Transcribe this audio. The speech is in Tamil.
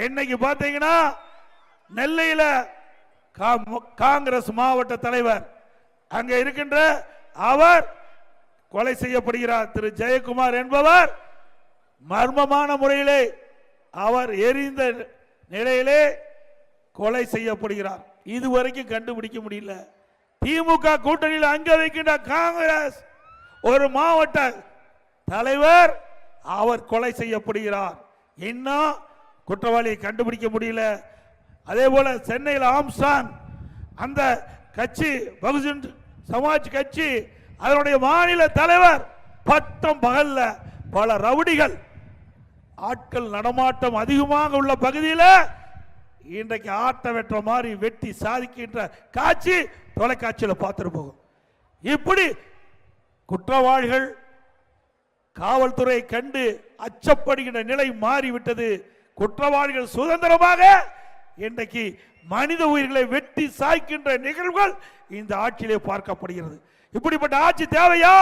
இன்னைக்கு பாத்தீங்கன்னா நெல்லையில காங்கிரஸ் மாவட்ட தலைவர் அங்க இருக்கின்ற அவர் கொலை செய்யப்படுகிறார். திரு ஜெயக்குமார் என்பவர் மர்மமான முறையிலே அவர் எரிந்த நிலையிலே கொலை செய்யப்படுகிறார். இதுவரைக்கும் கண்டுபிடிக்க முடியல. திமுக கூட்டணியில் அங்க வைக்கின்ற காங்கிரஸ் ஒரு மாவட்ட தலைவர் அவர் கொலை செய்யப்படுகிறார். இன்னும் குற்றவாளியை கண்டுபிடிக்க முடியல. அதே போல சென்னையில் ஆம்ஸ்டாங் அந்த கட்சி பகுஜன் சமாஜ் கட்சி அதனுடைய மாநில தலைவர் பட்டம் பகல்ல பல ரவுடிகள் ஆட்கள் நடமாட்டம் அதிகமாக உள்ள பகுதியில் இன்றைக்கு ஆட்ட வெற்ற மாதிரி வெட்டி சாதிக்கின்ற காட்சி தொலைக்காட்சியில் பார்த்துட்டு போகும். இப்படி குற்றவாளிகள் காவல்துறை கண்டு அச்சப்படுகின்ற நிலை மாறிவிட்டது. குற்றவாளிகள் சுதந்திரமாக இன்றைக்கு மனித உயிர்களை வெட்டி சாய்க்கின்ற நிகழ்வுகள் இந்த ஆட்சியிலே பார்க்கப்படுகிறது. இப்படிப்பட்ட ஆட்சி தேவையா?